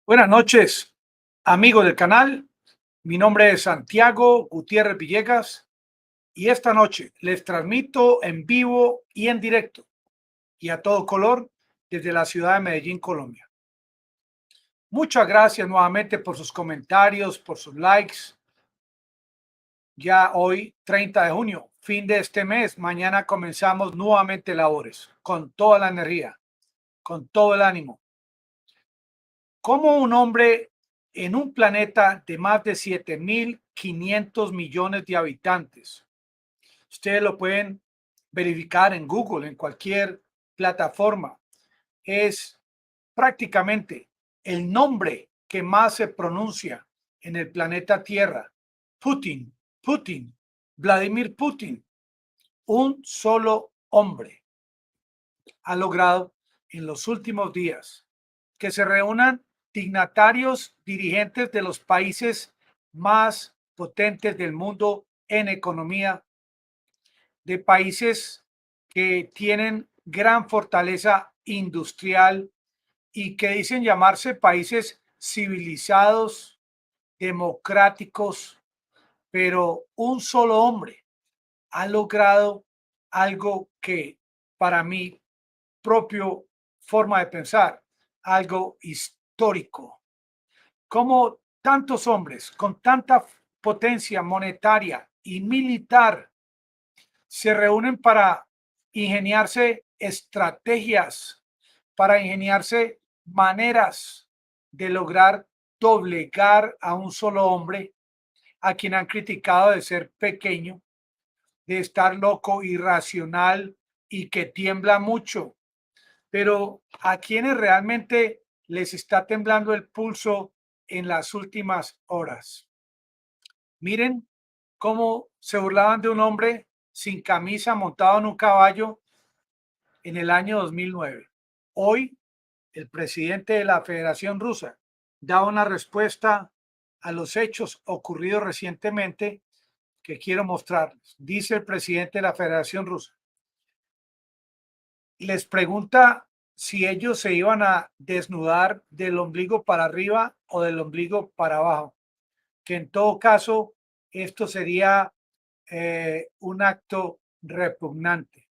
Buenas noches, amigos del canal. Mi nombre es Santiago Gutiérrez Villegas y esta noche les transmito en vivo y en directo y a todo color desde la ciudad de Medellín, Colombia. Muchas gracias nuevamente por sus comentarios, por sus likes. Ya hoy, 30 de junio, fin de este mes, mañana comenzamos nuevamente labores con toda la energía, con todo el ánimo. ¿Cómo un hombre en un planeta de más de 7.500 millones de habitantes? Ustedes lo pueden verificar en Google, en cualquier plataforma. Es prácticamente el nombre que más se pronuncia en el planeta Tierra. Putin, Putin, Vladimir Putin. Un solo hombre ha logrado en los últimos días que se reúnan dignatarios dirigentes de los países más potentes del mundo en economía, de países que tienen gran fortaleza industrial y que dicen llamarse países civilizados, democráticos, pero un solo hombre ha logrado algo que para mi propio forma de pensar, algo histórico. Como tantos hombres con tanta potencia monetaria y militar se reúnen para ingeniarse estrategias, para ingeniarse maneras de lograr doblegar a un solo hombre a quien han criticado de ser pequeño, de estar loco, irracional y que tiembla mucho, pero a quienes realmente les está temblando el pulso en las últimas horas. Miren cómo se burlaban de un hombre sin camisa montado en un caballo en el año 2009. Hoy, el presidente de la Federación Rusa da una respuesta a los hechos ocurridos recientemente que quiero mostrarles. Dice el presidente de la Federación Rusa, les pregunta si ellos se iban a desnudar del ombligo para arriba o del ombligo para abajo, que en todo caso esto sería un acto repugnante.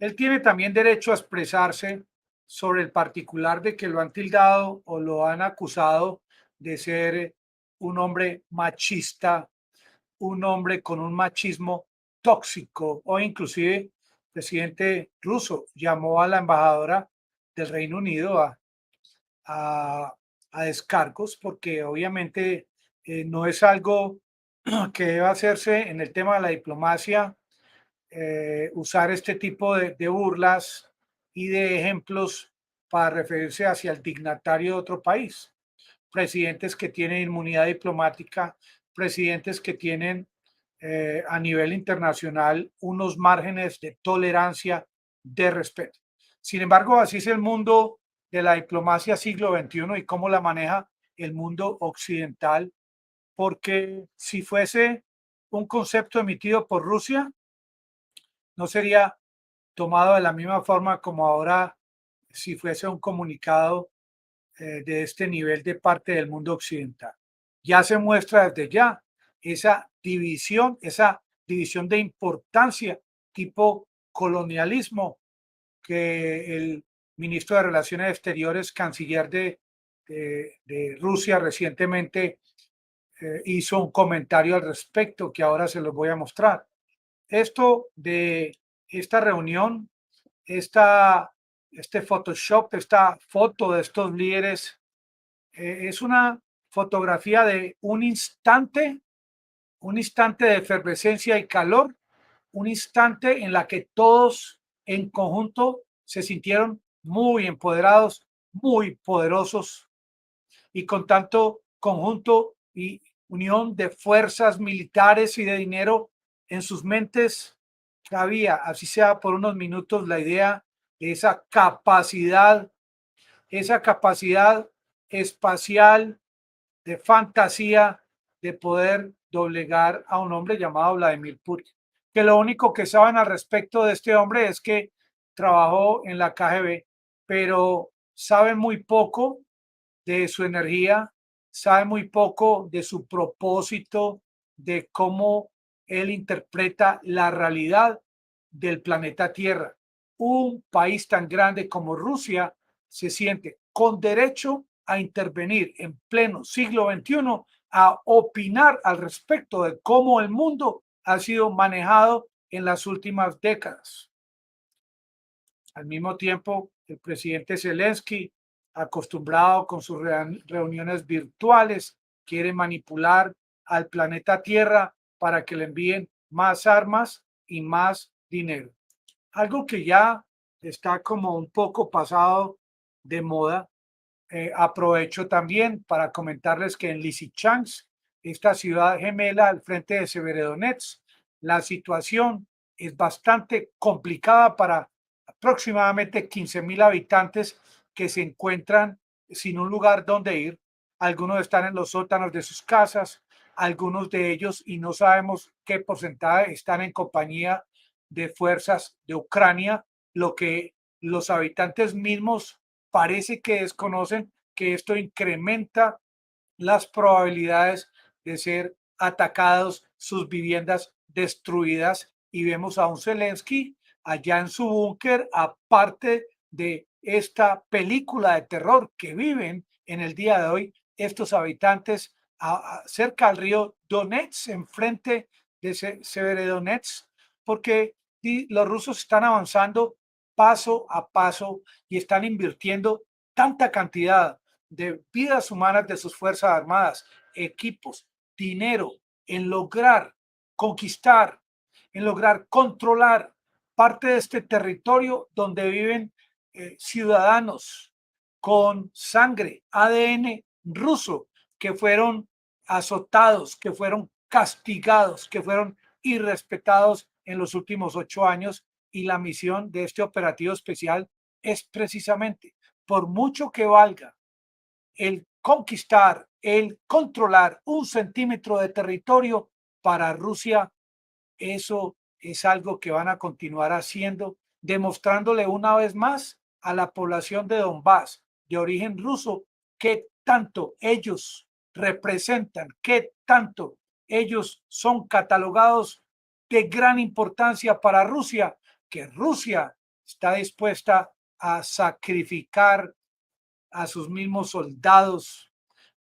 Él tiene también derecho a expresarse sobre el particular de que lo han tildado o lo han acusado de ser un hombre machista, un hombre con un machismo tóxico, o inclusive el presidente ruso llamó a la embajadora del Reino Unido a, a descargos porque obviamente no es algo que deba hacerse en el tema de la diplomacia, usar este tipo de burlas y de ejemplos para referirse hacia el dignatario de otro país. Presidentes que tienen inmunidad diplomática, presidentes que tienen a nivel internacional unos márgenes de tolerancia, de respeto. Sin embargo, así es el mundo de la diplomacia siglo XXI y cómo la maneja el mundo occidental, porque si fuese un concepto emitido por Rusia, no sería tomado de la misma forma como ahora si fuese un comunicado de este nivel de parte del mundo occidental. Ya se muestra desde ya esa división de importancia tipo colonialismo que el ministro de Relaciones Exteriores, canciller de Rusia recientemente hizo un comentario al respecto que ahora se los voy a mostrar. Esto de esta reunión, esta, este Photoshop, esta foto de estos líderes, es una fotografía de un instante de efervescencia y calor, un instante en la que todos en conjunto se sintieron muy empoderados, muy poderosos y con tanto conjunto y unión de fuerzas militares y de dinero en sus mentes, cabía, así sea por unos minutos, la idea de esa capacidad espacial de fantasía de poder doblegar a un hombre llamado Vladimir Putin. Que lo único que saben al respecto de este hombre es que trabajó en la KGB, pero saben muy poco de su energía, sabe muy poco de su propósito, de cómo él interpreta la realidad del planeta Tierra. Un país tan grande como Rusia se siente con derecho a intervenir en pleno siglo XXI, a opinar al respecto de cómo el mundo ha sido manejado en las últimas décadas. Al mismo tiempo, el presidente Zelensky, acostumbrado con sus reuniones virtuales, quiere manipular al planeta Tierra para que le envíen más armas y más dinero. Algo que ya está como un poco pasado de moda. Aprovecho también para comentarles que en Lysychansk, esta ciudad gemela al frente de Severodonetsk, la situación es bastante complicada para aproximadamente 15.000 habitantes que se encuentran sin un lugar donde ir. Algunos están en los sótanos de sus casas, algunos de ellos, y no sabemos qué porcentaje, están en compañía de fuerzas de Ucrania, lo que los habitantes mismos parece que desconocen que esto incrementa las probabilidades de ser atacados, sus viviendas destruidas, y vemos a un Zelensky allá en su búnker, aparte de esta película de terror que viven en el día de hoy estos habitantes cerca al río Donetsk, enfrente de Severodonetsk, porque los rusos están avanzando paso a paso y están invirtiendo tanta cantidad de vidas humanas de sus Fuerzas Armadas, equipos, dinero, en lograr conquistar, en lograr controlar parte de este territorio donde viven ciudadanos con sangre, ADN ruso, que fueron azotados, que fueron castigados, que fueron irrespetados en los últimos 8 años. Y la misión de este operativo especial es precisamente, por mucho que valga el conquistar, el controlar 1 centímetro de territorio, para Rusia eso es algo que van a continuar haciendo, demostrándole una vez más a la población de Donbass de origen ruso qué tanto ellos representan, qué tanto ellos son catalogados de gran importancia para Rusia, que Rusia está dispuesta a sacrificar a sus mismos soldados,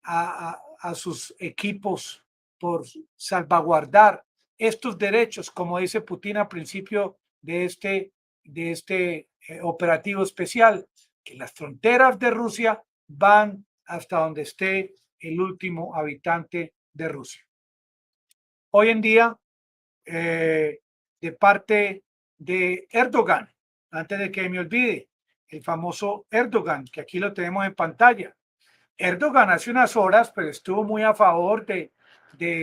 a sus equipos, por salvaguardar estos derechos, como dice Putin al principio de este operativo especial, que las fronteras de Rusia van hasta donde esté el último habitante de Rusia. Hoy en día, de parte de Erdogan, antes de que me olvide, el famoso Erdogan, que aquí lo tenemos en pantalla. Erdogan hace unas horas pues, estuvo muy a favor de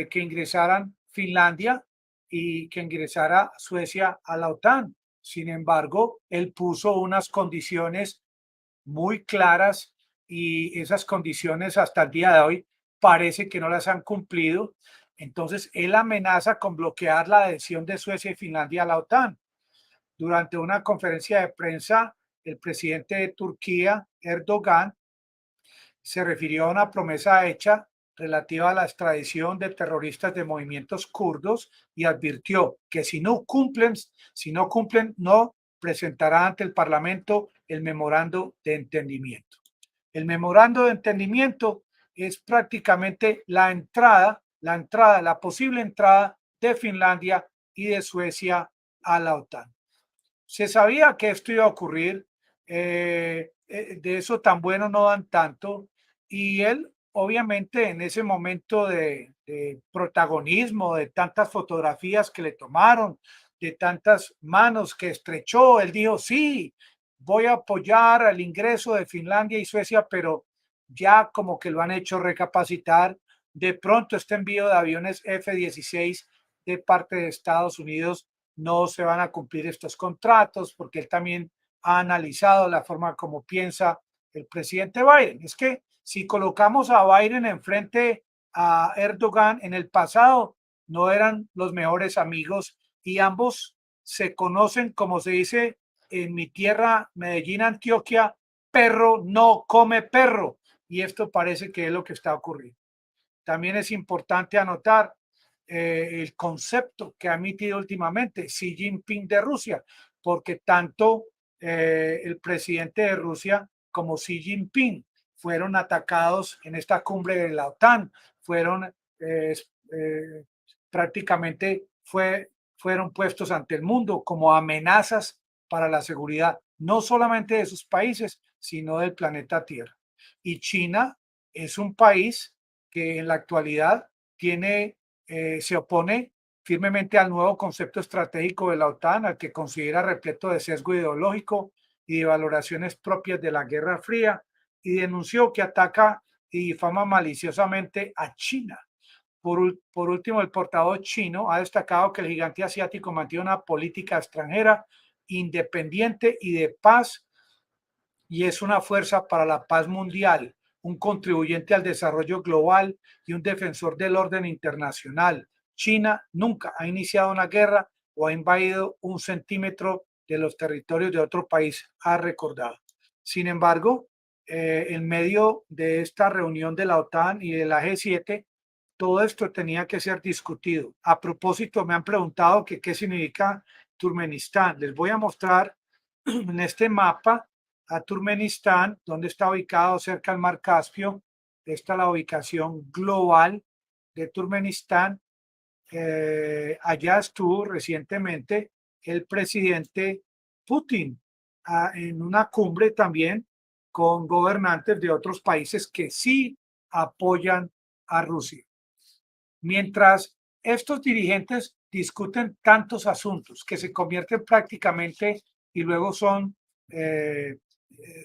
que ingresaran Finlandia y que ingresara Suecia a la OTAN. Sin embargo, él puso unas condiciones muy claras, y esas condiciones hasta el día de hoy parece que no las han cumplido. Entonces, él amenaza con bloquear la adhesión de Suecia y Finlandia a la OTAN. Durante una conferencia de prensa, el presidente de Turquía, Erdogan, se refirió a una promesa hecha relativa a la extradición de terroristas de movimientos kurdos, y advirtió que si no cumplen, no presentará ante el Parlamento el memorando de entendimiento. El memorando de entendimiento es prácticamente la posible entrada de Finlandia y de Suecia a la OTAN. Se sabía que esto iba a ocurrir, de eso tan bueno no dan tanto, y él obviamente en ese momento de protagonismo, de tantas fotografías que le tomaron, de tantas manos que estrechó, él dijo, sí, voy a apoyar el ingreso de Finlandia y Suecia, pero ya como que lo han hecho recapacitar. De pronto este envío de aviones F-16 de parte de Estados Unidos, no se van a cumplir estos contratos, porque él también ha analizado la forma como piensa el presidente Biden. Es que si colocamos a Biden enfrente a Erdogan, en el pasado no eran los mejores amigos, y ambos se conocen, como se dice en mi tierra, Medellín, Antioquia, perro no come perro. y esto parece que es lo que está ocurriendo. También es importante anotar el concepto que ha emitido últimamente Xi Jinping de Rusia, porque tanto el presidente de Rusia como Xi Jinping fueron atacados en esta cumbre de la OTAN, fueron prácticamente fueron puestos ante el mundo como amenazas para la seguridad, no solamente de sus países, sino del planeta Tierra. Y China es un país que en la actualidad se opone firmemente al nuevo concepto estratégico de la OTAN, al que considera repleto de sesgo ideológico y de valoraciones propias de la Guerra Fría, y denunció que ataca y difama maliciosamente a China. Por último, el portavoz chino ha destacado que el gigante asiático mantiene una política extranjera independiente y de paz, y es una fuerza para la paz mundial, un contribuyente al desarrollo global y un defensor del orden internacional. China nunca ha iniciado una guerra o ha invadido un centímetro de los territorios de otro país, ha recordado. Sin embargo, en medio de esta reunión de la OTAN y de la G7, todo esto tenía que ser discutido. A propósito, me han preguntado que qué significa Turkmenistán. Les voy a mostrar en este mapa a Turkmenistán, donde está ubicado cerca del Mar Caspio. Esta es la ubicación global de Turkmenistán. Allá estuvo recientemente el presidente Putin en una cumbre también con gobernantes de otros países que sí apoyan a Rusia. Mientras estos dirigentes discuten tantos asuntos que se convierten prácticamente y luego son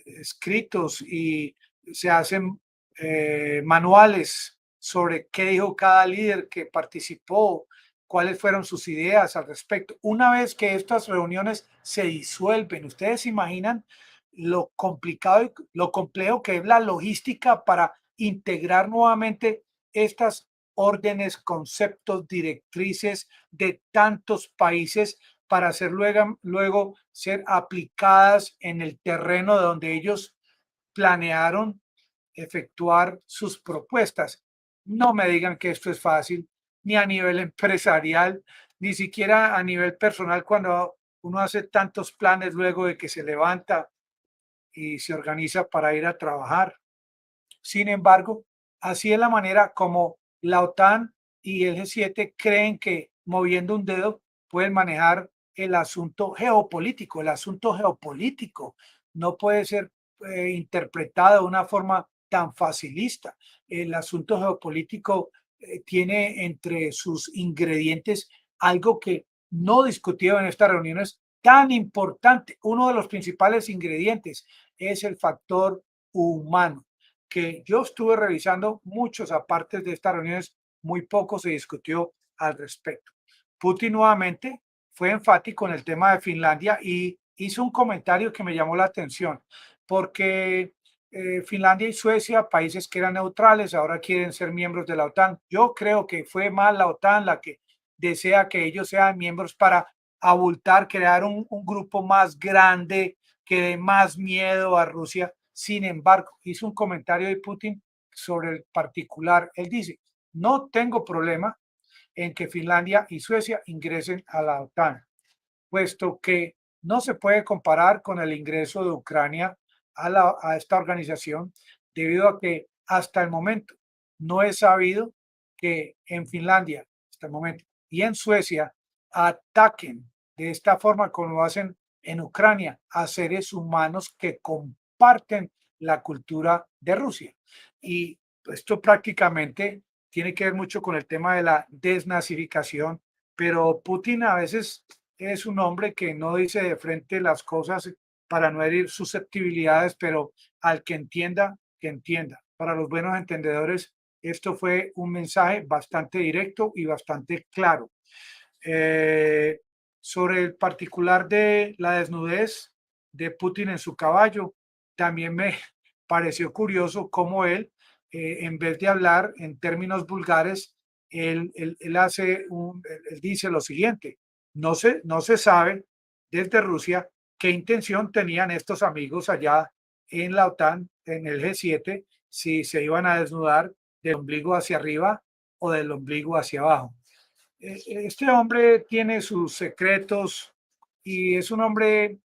escritos y se hacen manuales sobre qué dijo cada líder que participó, cuáles fueron sus ideas al respecto. Una vez que estas reuniones se disuelven, ¿ustedes se imaginan lo complicado y lo complejo que es la logística para integrar nuevamente estas órdenes, conceptos, directrices de tantos países para ser luego ser aplicadas en el terreno de donde ellos planearon efectuar sus propuestas? No me digan que esto es fácil, ni a nivel empresarial, ni siquiera a nivel personal, cuando uno hace tantos planes luego de que se levanta y se organiza para ir a trabajar. Sin embargo, así es la manera como la OTAN y el G7 creen que moviendo un dedo pueden manejar el asunto geopolítico. El asunto geopolítico no puede ser interpretado de una forma tan facilista. El asunto geopolítico tiene entre sus ingredientes algo que no discutido en estas reuniones tan importante. Uno de los principales ingredientes es el factor humano, que yo estuve revisando muchos apartes de estas reuniones, muy poco se discutió al respecto. Putin nuevamente fue enfático en el tema de Finlandia y hizo un comentario que me llamó la atención, porque Finlandia y Suecia, países que eran neutrales, ahora quieren ser miembros de la OTAN. Yo creo que fue más la OTAN la que desea que ellos sean miembros para abultar, crear un grupo más grande que dé más miedo a Rusia. Sin embargo, hizo un comentario de Putin sobre el particular. Él dice, no tengo problema en que Finlandia y Suecia ingresen a la OTAN, puesto que no se puede comparar con el ingreso de Ucrania a esta organización, debido a que hasta el momento no he sabido que en Finlandia, hasta el momento, y en Suecia ataquen de esta forma como lo hacen en Ucrania a seres humanos que comparten la cultura de Rusia. Y esto prácticamente tiene que ver mucho con el tema de la desnazificación, pero Putin a veces es un hombre que no dice de frente las cosas para no herir susceptibilidades, pero al que entienda, que entienda. Para los buenos entendedores, esto fue un mensaje bastante directo y bastante claro. Eh, Sobre el particular de la desnudez de Putin en su caballo, también me pareció curioso cómo él, en vez de hablar en términos vulgares, él dice lo siguiente: no se sabe desde Rusia qué intención tenían estos amigos allá en la OTAN, en el G7, si se iban a desnudar del ombligo hacia arriba o del ombligo hacia abajo. Este hombre tiene sus secretos y es un hombre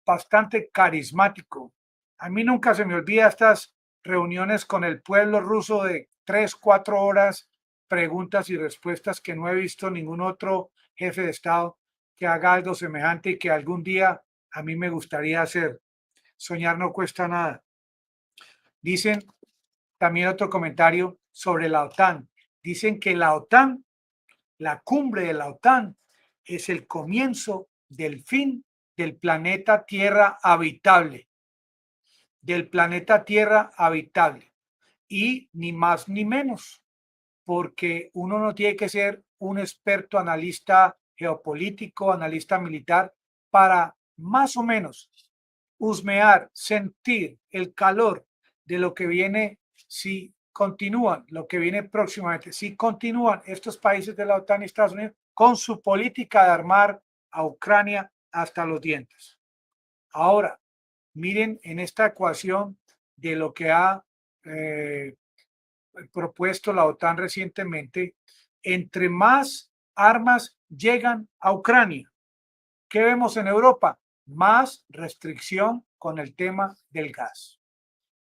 bastante carismático. A mí nunca se me olvida estas reuniones con el pueblo ruso de 3, 4 horas, preguntas y respuestas que no he visto ningún otro jefe de Estado que haga algo semejante y que algún día a mí me gustaría hacer. Soñar no cuesta nada. Dicen también otro comentario sobre la OTAN. Dicen que la OTAN, la cumbre de la OTAN, es el comienzo del fin del planeta Tierra habitable. Del planeta Tierra habitable. Y ni más ni menos, porque uno no tiene que ser un experto analista geopolítico, analista militar, para más o menos husmear, sentir el calor de lo que viene si continúan, lo que viene próximamente, si continúan estos países de la OTAN y Estados Unidos con su política de armar a Ucrania hasta los dientes. Ahora, miren en esta ecuación de lo que ha propuesto la OTAN recientemente, entre más armas llegan a Ucrania, ¿qué vemos en Europa? Más restricción con el tema del gas.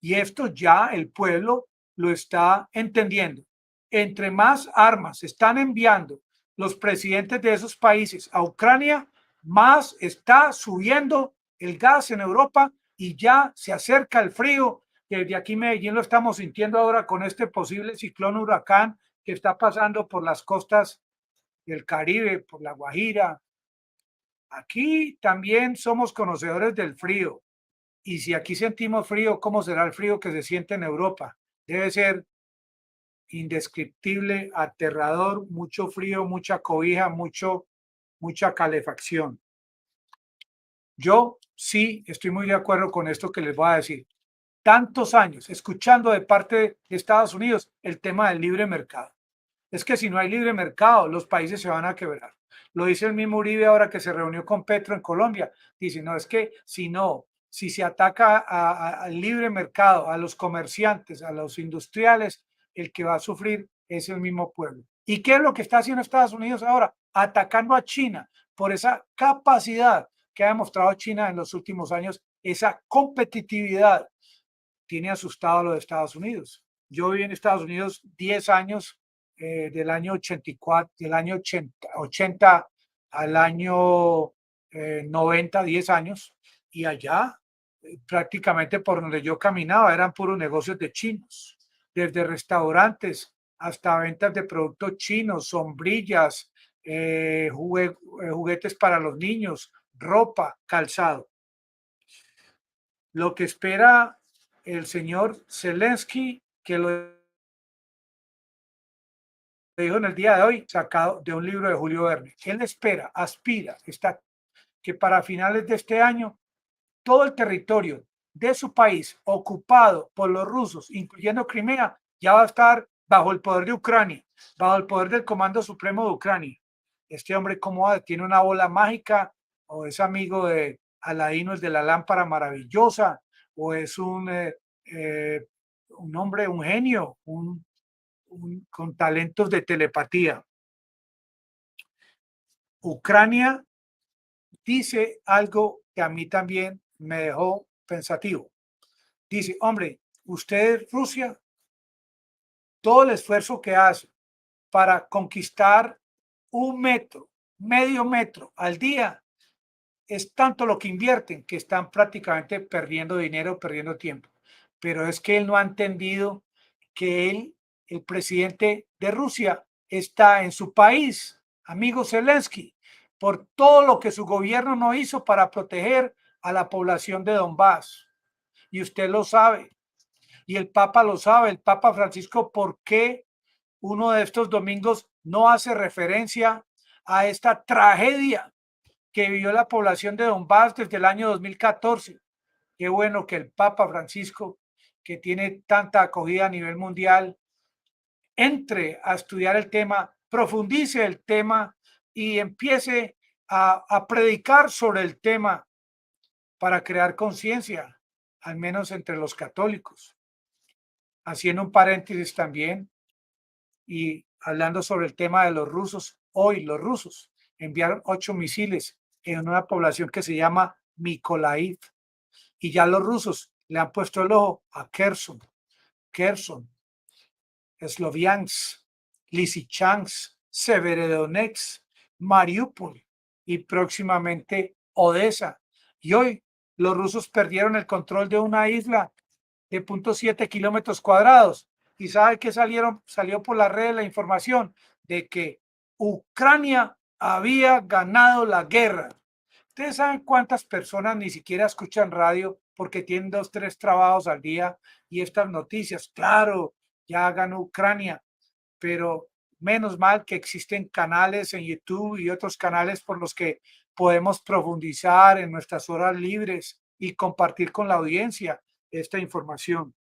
Y esto ya el pueblo lo está entendiendo. Entre más armas están enviando los presidentes de esos países a Ucrania, más está subiendo el gas en Europa y ya se acerca el frío, que desde aquí Medellín lo estamos sintiendo ahora con este posible ciclón huracán que está pasando por las costas del Caribe, por La Guajira. Aquí también somos conocedores del frío. Y si aquí sentimos frío, ¿cómo será el frío que se siente en Europa? Debe ser indescriptible, aterrador, mucho frío, mucha cobija, mucha calefacción. Yo sí estoy muy de acuerdo con esto que les voy a decir. Tantos años escuchando de parte de Estados Unidos el tema del libre mercado. Es que si no hay libre mercado, los países se van a quebrar. Lo dice el mismo Uribe ahora que se reunió con Petro en Colombia. Dice, no, es que si se ataca al libre mercado, a los comerciantes, a los industriales, el que va a sufrir es el mismo pueblo. ¿Y qué es lo que está haciendo Estados Unidos ahora? Atacando a China por esa capacidad que ha demostrado China en los últimos años, esa competitividad. Tiene asustado a los Estados Unidos. Yo viví en Estados Unidos 10 años, del año 84, del año 80 al año 90, 10 años, y allá prácticamente por donde yo caminaba eran puros negocios de chinos, desde restaurantes hasta ventas de productos chinos, sombrillas, juguetes para los niños, ropa, calzado. Lo que espera el señor Zelensky, que lo dijo en el día de hoy, sacado de un libro de Julio Verne. Él espera, aspira, está que para finales de este año todo el territorio de su país ocupado por los rusos, incluyendo Crimea, ya va a estar bajo el poder de Ucrania, bajo el poder del Comando Supremo de Ucrania. Este hombre, ¿cómo tiene una bola mágica? ¿O es amigo de Aladino, el de la lámpara maravillosa? ¿O es un hombre, un genio, con talentos de telepatía? Ucrania dice algo que a mí también me dejó pensativo. Dice, hombre, usted, Rusia, todo el esfuerzo que hace para conquistar 1 metro, medio metro al día, es tanto lo que invierten que están prácticamente perdiendo dinero, perdiendo tiempo. Pero es que él no ha entendido que él, el presidente de Rusia, está en su país, amigo Zelensky, por todo lo que su gobierno no hizo para proteger a la población de Donbass. Y usted lo sabe, y el Papa lo sabe, el Papa Francisco. ¿Por qué uno de estos domingos no hace referencia a esta tragedia que vivió la población de Donbass desde el año 2014? Qué bueno que el Papa Francisco, que tiene tanta acogida a nivel mundial, entre a estudiar el tema, profundice el tema y empiece a predicar sobre el tema para crear conciencia, al menos entre los católicos. Haciendo un paréntesis también y hablando sobre el tema de los rusos, hoy los rusos enviaron 8 misiles en una población que se llama Mykolaiv y ya los rusos le han puesto el ojo a Kherson, Sloviansk, Lysychansk, Severodonetsk, Mariupol y próximamente Odessa. Y hoy los rusos perdieron el control de una isla de 0.7 kilómetros cuadrados. ¿Y sabe qué salió por la red la información? De que Ucrania había ganado la guerra. Ustedes saben cuántas personas ni siquiera escuchan radio porque tienen 2, 3 trabajos al día y estas noticias. Claro, ya ganó Ucrania, pero menos mal que existen canales en YouTube y otros canales por los que podemos profundizar en nuestras horas libres y compartir con la audiencia esta información.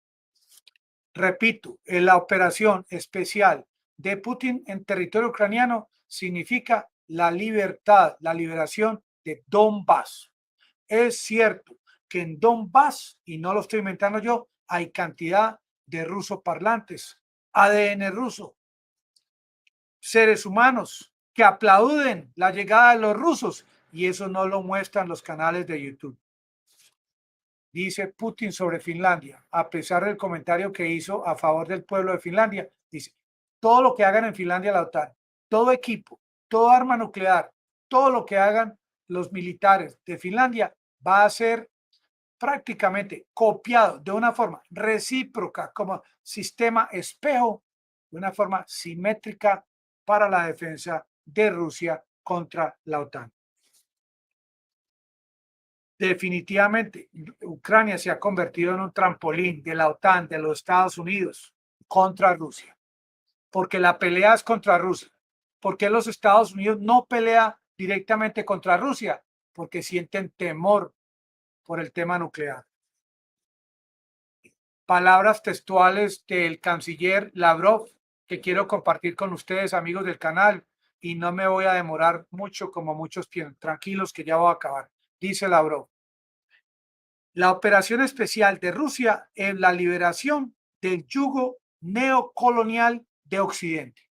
Repito, en la operación especial de Putin en territorio ucraniano significa la libertad, la liberación de Donbass. Es cierto que en Donbass, y no lo estoy inventando yo, hay cantidad de rusoparlantes, ADN ruso, seres humanos que aplauden la llegada de los rusos y eso no lo muestran los canales de YouTube. Dice Putin sobre Finlandia, a pesar del comentario que hizo a favor del pueblo de Finlandia, dice, todo lo que hagan en Finlandia la OTAN, todo equipo, toda arma nuclear, todo lo que hagan los militares de Finlandia va a ser prácticamente copiado de una forma recíproca como sistema espejo, de una forma simétrica para la defensa de Rusia contra la OTAN. Definitivamente, Ucrania se ha convertido en un trampolín de la OTAN, de los Estados Unidos, contra Rusia, porque la pelea es contra Rusia. ¿Por qué los Estados Unidos no pelea directamente contra Rusia? Porque sienten temor por el tema nuclear. Palabras textuales del canciller Lavrov que quiero compartir con ustedes, amigos del canal, y no me voy a demorar mucho como muchos tienen. Tranquilos que ya voy a acabar. Dice Lavrov. La operación especial de Rusia es la liberación del yugo neocolonial de Occidente.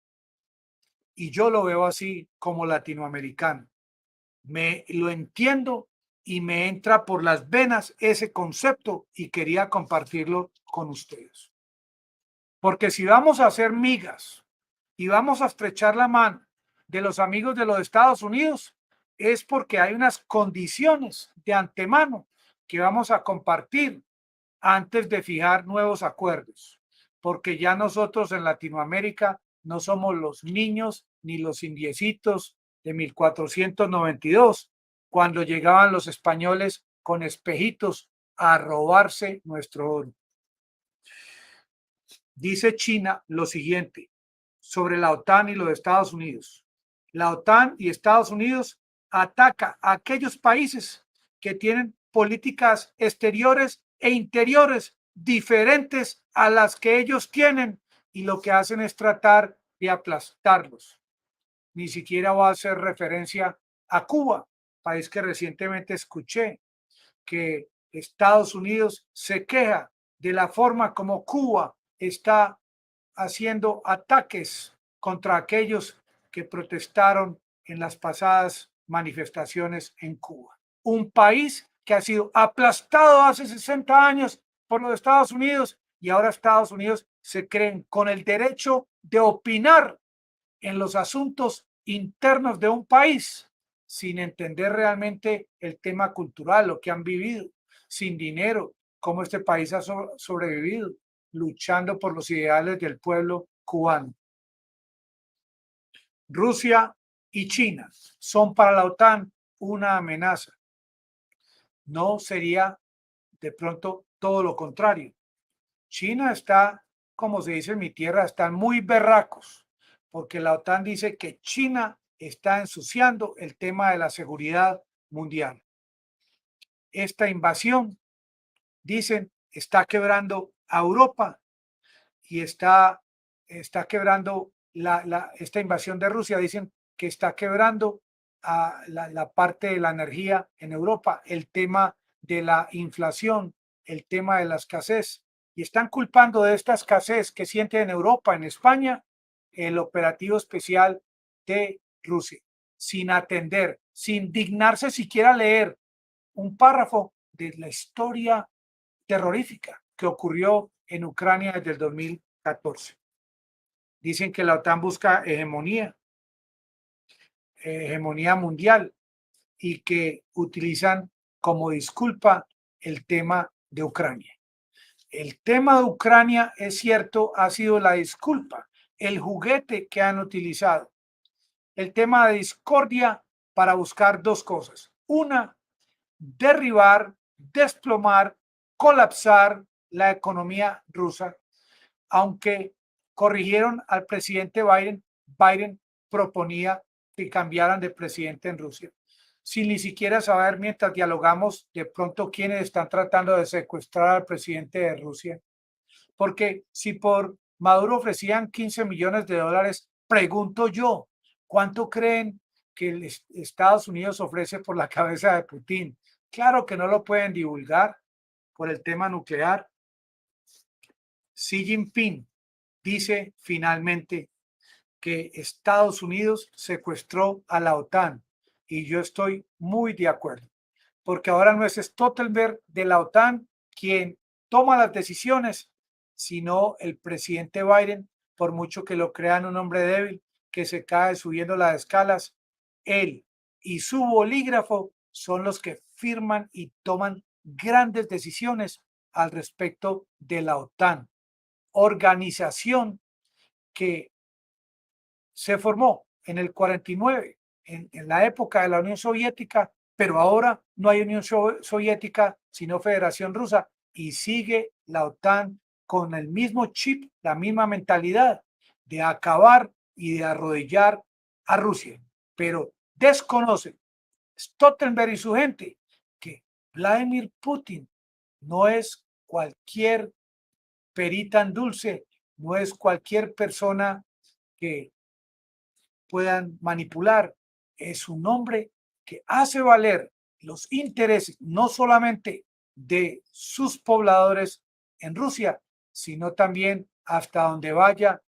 Y yo lo veo así como latinoamericano. Me lo entiendo y me entra por las venas ese concepto y quería compartirlo con ustedes. Porque si vamos a hacer migas y vamos a estrechar la mano de los amigos de los Estados Unidos, es porque hay unas condiciones de antemano que vamos a compartir antes de fijar nuevos acuerdos, porque ya nosotros en Latinoamérica no somos los niños ni los indiecitos de 1492, cuando llegaban los españoles con espejitos a robarse nuestro oro. Dice China lo siguiente sobre la OTAN y los Estados Unidos. La OTAN y Estados Unidos ataca a aquellos países que tienen políticas exteriores e interiores diferentes a las que ellos tienen y lo que hacen es tratar de aplastarlos. Ni siquiera voy a hacer referencia a Cuba, país que recientemente escuché que Estados Unidos se queja de la forma como Cuba está haciendo ataques contra aquellos que protestaron en las pasadas manifestaciones en Cuba. Un país que ha sido aplastado hace 60 años por los Estados Unidos y ahora Estados Unidos se creen con el derecho de opinar en los asuntos internos de un país sin entender realmente el tema cultural, lo que han vivido, sin dinero, cómo este país ha sobrevivido, luchando por los ideales del pueblo cubano. Rusia y China son para la OTAN una amenaza. No sería de pronto todo lo contrario. China está, como se dice en mi tierra, están muy berracos, porque la OTAN dice que China está ensuciando el tema de la seguridad mundial. Esta invasión, dicen, está quebrando a Europa y está quebrando esta invasión de Rusia, dicen que está quebrando a la parte de la energía en Europa, el tema de la inflación, el tema de la escasez, y están culpando de esta escasez que siente en Europa, en España, el operativo especial de Rusia, sin atender, sin dignarse siquiera a leer un párrafo de la historia terrorífica que ocurrió en Ucrania desde el 2014. Dicen que la OTAN busca hegemonía mundial y que utilizan como disculpa el tema de Ucrania. El tema de Ucrania, es cierto, ha sido la disculpa, el juguete que han utilizado. El tema de discordia para buscar dos cosas. Una, derribar, desplomar, colapsar la economía rusa, aunque corrigieron al presidente Biden. Biden proponía que cambiaran de presidente en Rusia, sin ni siquiera saber, mientras dialogamos, de pronto quiénes están tratando de secuestrar al presidente de Rusia. Porque si por Maduro ofrecían 15 millones de dólares, pregunto yo, ¿cuánto creen que Estados Unidos ofrece por la cabeza de Putin? Claro que no lo pueden divulgar por el tema nuclear. Xi Jinping dice finalmente que Estados Unidos secuestró a la OTAN y yo estoy muy de acuerdo, porque ahora no es Stoltenberg de la OTAN quien toma las decisiones, sino el presidente Biden, por mucho que lo crean un hombre débil que se cae subiendo las escalas, él y su bolígrafo son los que firman y toman grandes decisiones al respecto de la OTAN, organización que se formó en el 49, en la época de la Unión Soviética, pero ahora no hay Unión Soviética, sino Federación Rusa, y sigue la OTAN con el mismo chip, la misma mentalidad de acabar y de arrodillar a Rusia. Pero desconocen Stoltenberg y su gente que Vladimir Putin no es cualquier perita en dulce, no es cualquier persona que puedan manipular. Es un hombre que hace valer los intereses no solamente de sus pobladores en Rusia, sino también hasta donde vaya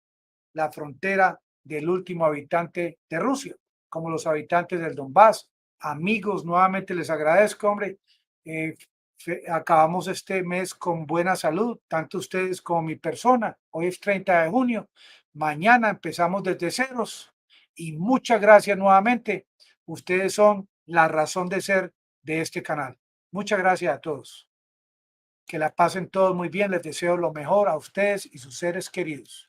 la frontera del último habitante de Rusia, como los habitantes del Donbass. Amigos, nuevamente les agradezco, hombre. Acabamos este mes con buena salud, tanto ustedes como mi persona. Hoy es 30 de junio. Mañana empezamos desde ceros. Y muchas gracias nuevamente. Ustedes son la razón de ser de este canal. Muchas gracias a todos. Que la pasen todos muy bien. Les deseo lo mejor a ustedes y sus seres queridos.